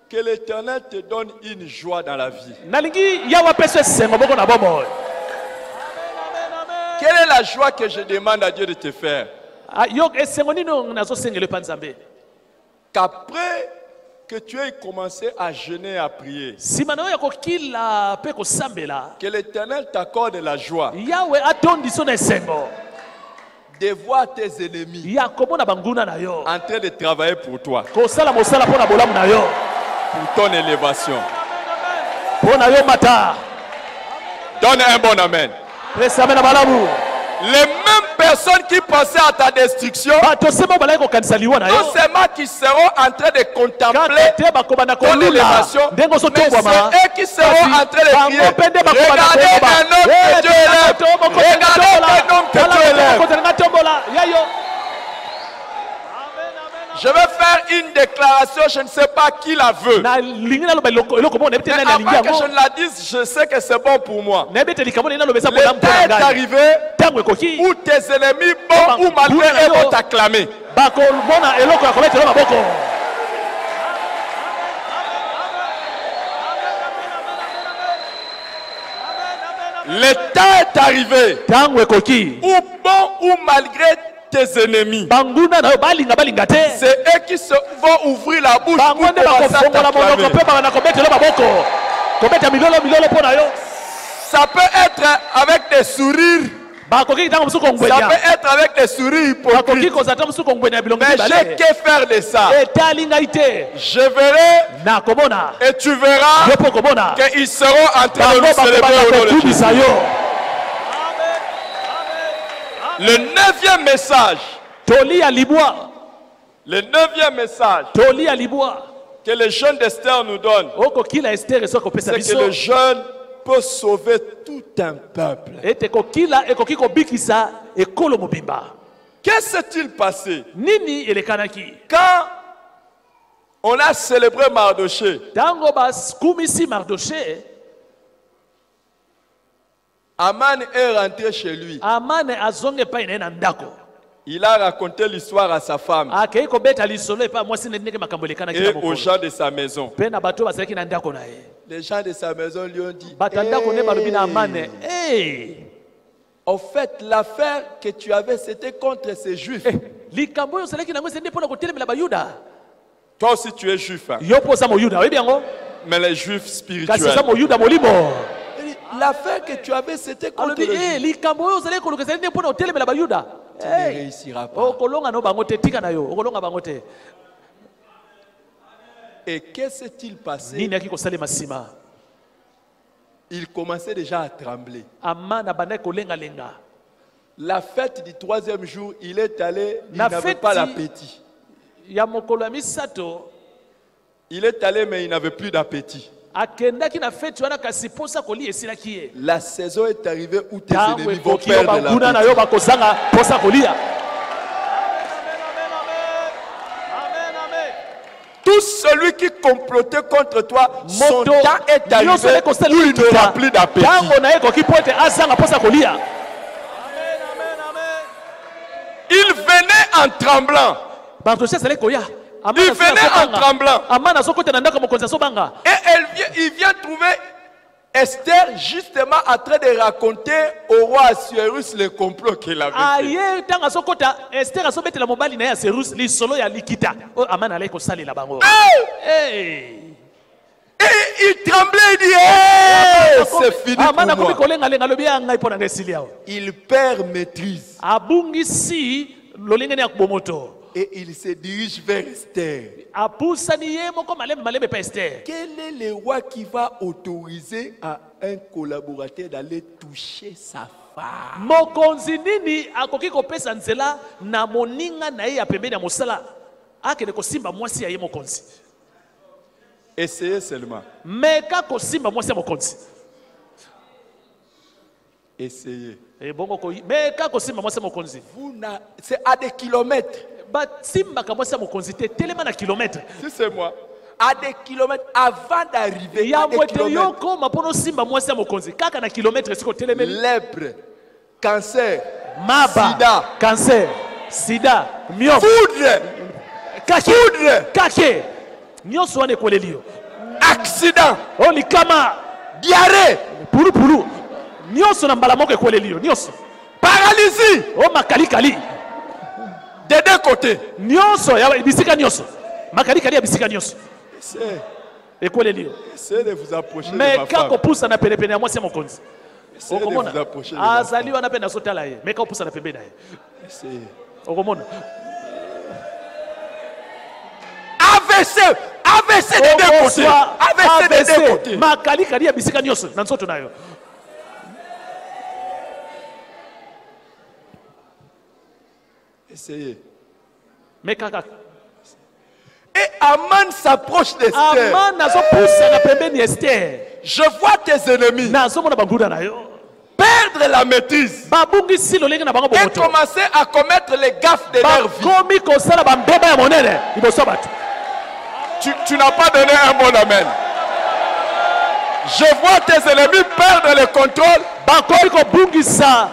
que l'Éternel te donne une joie dans la vie. Quelle est la joie que je demande à Dieu de te faire? Qu'après que tu aies commencé à jeûner et à prier, que l'Éternel t'accorde la joie de voir tes ennemis en train de travailler pour toi, pour ton élévation. Donne un bon amen. Les mêmes personnes qui pensaient à ta destruction, non seulement qui seront en train de contempler ton élévation, mais c'est eux qui seront en train de crier: regardez un homme que Dieu élève, regardez un homme que Dieu élève. Je vais faire une déclaration, je ne sais pas qui la veut. Mais avant que je ne la dise, je sais que c'est bon pour moi. Le temps est arrivé où tes ennemis, bons ou malgré eux, vont t'acclamer. Le temps est arrivé où bon ou malgré tes ennemis, c'est eux qui vont ouvrir la bouche pour commencer à t'acclamer. Ça peut être avec des sourires, ça peut être avec des sourires hypocrites, mais j'ai que faire de ça. Je verrai et tu verras qu'ils seront en train de nous célébrer au nom de Jésus. Le 9e message. Le 9e message que le jeûne d'Esther nous donne, c'est que le jeûne peut sauver tout un peuple. Qu'est-ce qui s'est-il passé quand on a célébré Mardoché? Aman est rentré chez lui. Il a raconté l'histoire à sa femme et aux gens de sa maison. Les gens de sa maison lui ont dit: hey, en fait, l'affaire que tu avais, c'était contre ces juifs. Toi aussi, tu es juif. Hein? Mais les juifs spirituels. L'affaire que tu avais, c'était contre les juifs. Tu ne réussiras pas. Et qu'est-ce qui s'est-il passé? Il commençait déjà à trembler. La fête du 3e jour, il est allé, il n'avait pas l'appétit. Il est allé, mais il n'avait plus d'appétit. La saison est arrivée où tes ennemis vont perdre l'appétit. Tout celui qui complotait contre toi, son temps est arrivé où il n'aura plus d'appétit. Il venait en tremblant. Il venait en tremblant. Et il vient trouver Esther justement en train de raconter au roi Assuérus le complot qu'il avait fait. Et il tremblait, il dit: hey, c'est fini pour moi. Il perd maîtrise. Et il se dirige vers Esther. Quel est le roi qui va autoriser à un collaborateur d'aller toucher sa femme? Essayez seulement. Essayez. C'est à des kilomètres. Si c'est moi, à des kilomètres avant d'arriver, lèpre, cancer, sida, foudre, accident, diarrhée, paralysie, des deux côtés. Essayez de vous approcher de ma femme. Essayez de vous approcher de ma femme. AVC des deux côtés. AVC des deux côtés. Essayez. Et Aman s'approche d'Esther. Je vois tes ennemis perdre la maîtrise et commencer à commettre les gaffes de leur vie. Tu n'as pas donné un bon amen. Je vois tes ennemis perdre le contrôle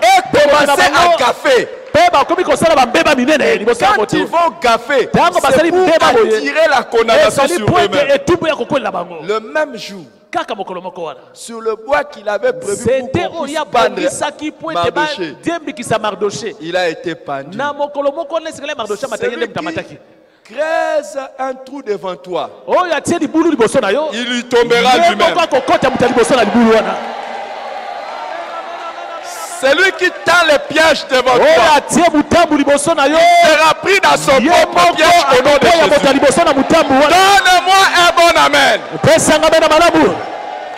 et commencer à gaffer. Quand ils vont gaffer, c'est pour attirer la condamnation sur eux-mêmes. Le même jour, sur le bois qu'il avait prévu pour qu'on puisse pendre Mardoché, il a été pendu. Creuse un trou devant toi. Il lui tombera lui-même. Celui qui tend les pièges devant toi, il sera pris dans son propre piège au nom de Jésus. Donne-moi un bon amen.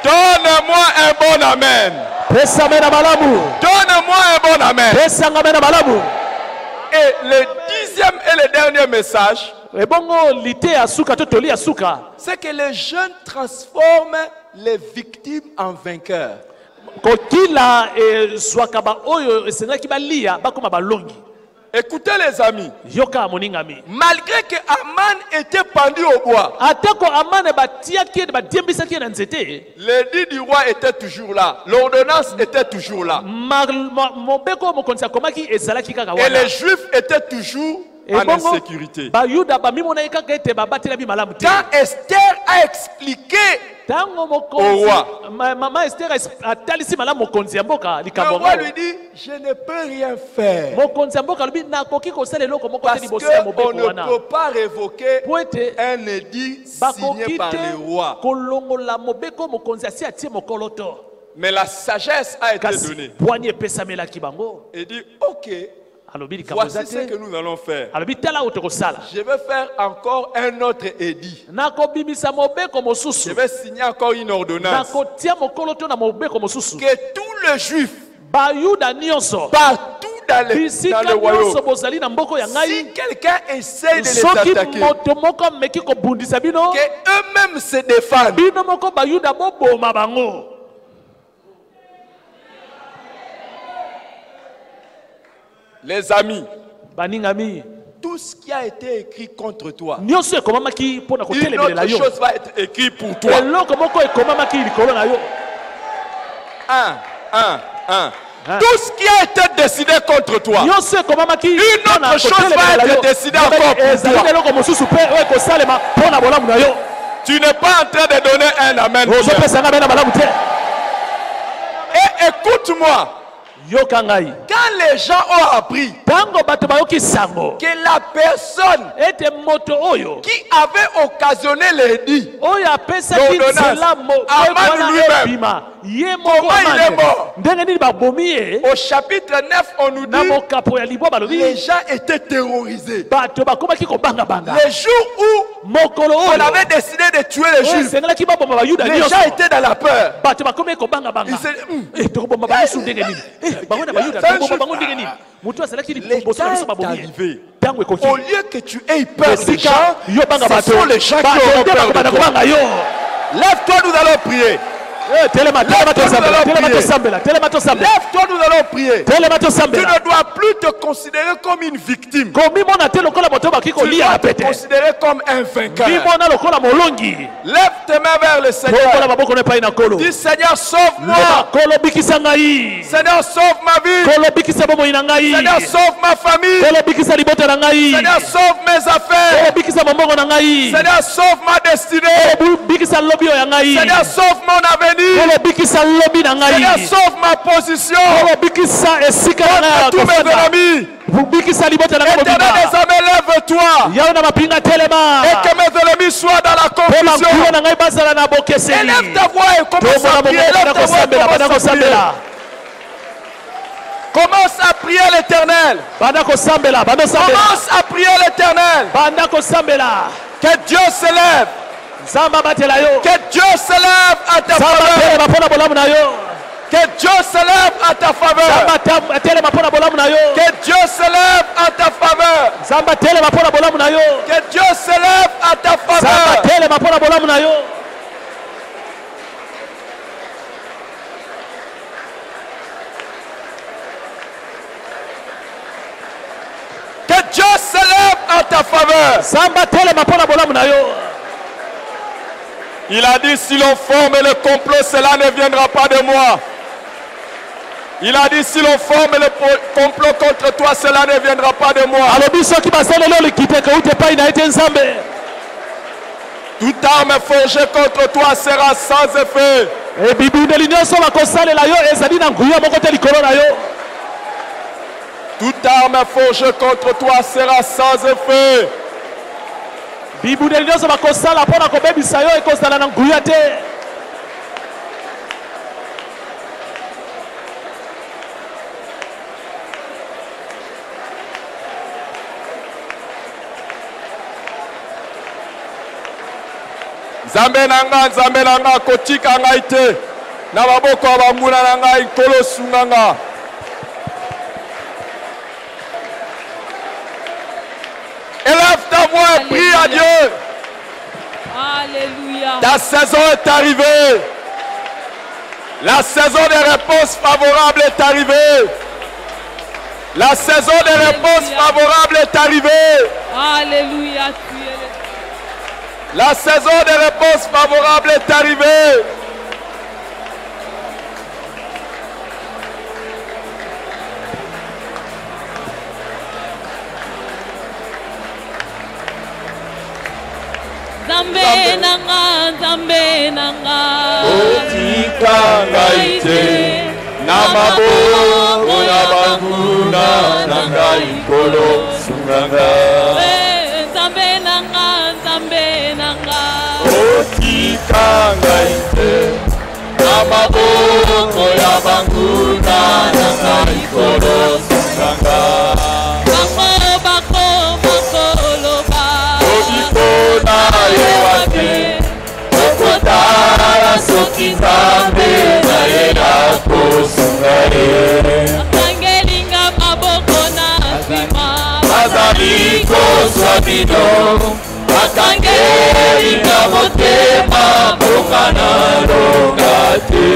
Donne-moi un bon amen. Donne-moi un bon amen. Et le dixième et le dernier message, c'est que les jeunes transforment les victimes en vainqueurs. Écoutez les amis, malgré que Aman était pendu au bois, l'édit du roi était toujours là, l'ordonnance était toujours là, et les Juifs étaient toujours en insécurité. Quand Esther a expliqué au roi, le roi lui dit, je ne peux rien faire parce qu'on ne peut pas révoquer un édit signé par le roi. Mais la sagesse a été donnée. Il dit, ok, voici ce que nous allons faire. Je vais faire encore un autre édit. Je vais signer encore une ordonnance. Que tous les Juifs, partout dans le royaume, si quelqu'un essaie de les attaquer, qu'eux-mêmes se défendent. Les amis, tout ce qui a été écrit contre toi, une autre chose va être écrite pour toi. Tout ce qui a été décidé contre toi, une autre chose va être décidée encore pour toi. Tu n'es pas en train de donner un amen. Et écoute-moi. Quand les gens ont appris que la personne qui avait occasionné l'édit, Aman lui-même, comment il est mort? Au chapitre 9, on nous dit les gens étaient terrorisés. Les jours où on avait décidé de tuer les Juifs, les gens étaient dans la peur. Ils se au lieu que tu aies peur des gens, ce sont les gens qui ont peur de toi. Lève-toi, nous allons prier. Lève-toi, nous allons prier. Tu ne dois plus te considérer comme une victime. Tu dois te considérer comme un vainqueur. Lève tes mains vers le Seigneur. Dis Seigneur, sauve-moi. Seigneur, sauve ma vie. Seigneur, sauve ma famille. Seigneur, sauve mes affaires. Seigneur, sauve ma destinée. Seigneur, sauve mon avenir. Seigneur, sauve ma position contre tous mes ennemis. Éternel des armées, lève-toi et que mes ennemis soient dans la confusion. Élève ta voix et commence à prier. Commence à prier l'Éternel. Commence à prier l'Éternel. Que Dieu s'élève. Que Dieu s'élève à ta faveur. Que Dieu s'élève à ta faveur. Que Dieu s'élève à ta faveur. Que Dieu s'élève à ta faveur. Que Dieu s'élève à ta faveur. Il a dit, si l'on forme le complot, cela ne viendra pas de moi. Il a dit, si l'on forme le complot contre toi, cela ne viendra pas de moi. Toute arme forgée contre toi sera sans effet. Toute arme forgée contre toi sera sans effet. Nzambe nanga kotika ngai te na maboko ya bambula na ngai nkolo sunga nga. Élève ta voix et prie à Dieu. Alléluia. Ta saison est arrivée. La saison des réponses favorables est arrivée. La saison des réponses favorables est arrivée. Alléluia. La saison des réponses favorables est arrivée. Zambe nanga otika ngai te na maboko ya banguna na ngai nkolo sunga nga. Zambe nanga otika ngai te na maboko ya banguna na ngai nkolo sunga nga. Soki Nzambe na ye akosunga ye. Akangelinga maboko na nsima bazali kozwa bino. Akangelinga motema mboka na longa te.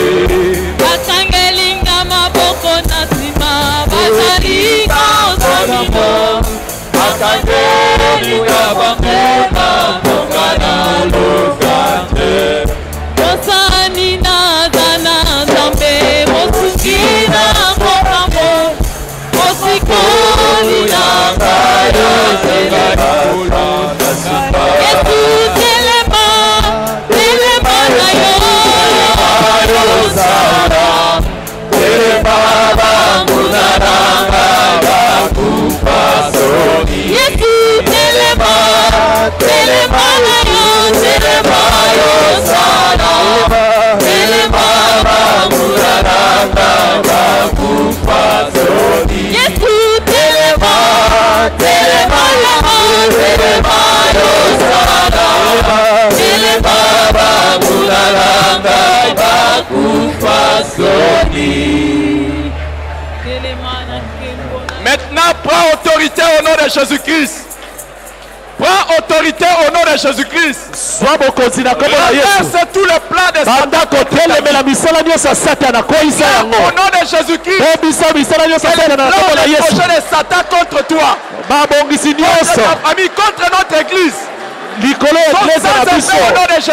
Akangelinga maboko na nsima bazali kozwa bino. Akangelinga motema mboka na longa te. Sani na zana zambe mosikina kokambo mosikoli na kaya telema Yesu telema na yo Zara telema Maintenant, prends autorité au nom de Jésus-Christ. Prends autorité au nom de Jésus-Christ. Renverse tous les plans de Satan. Au nom de Jésus-Christ. Que les plans de Satan contre toi. Contre ta famille, contre notre église. Au nom de Jésus.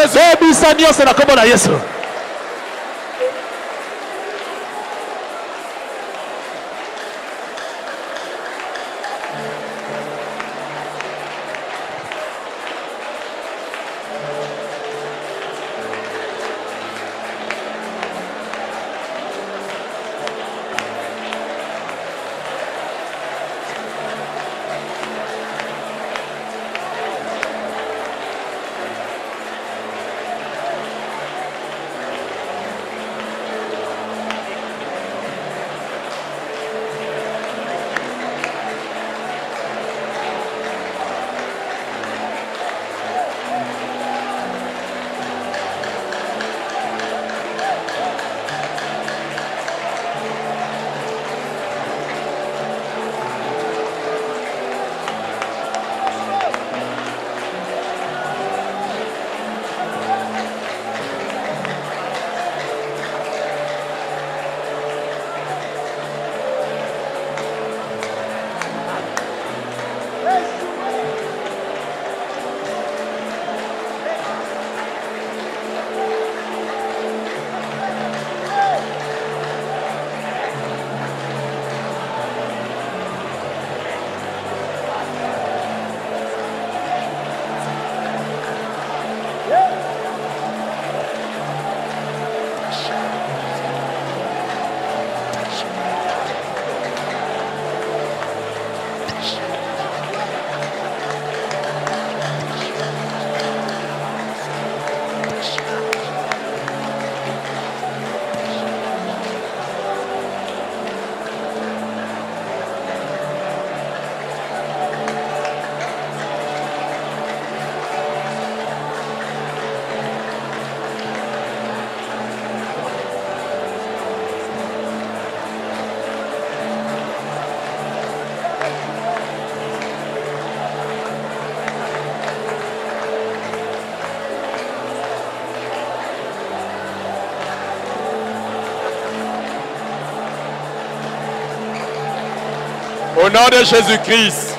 Au nom de Jésus-Christ.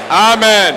Amen.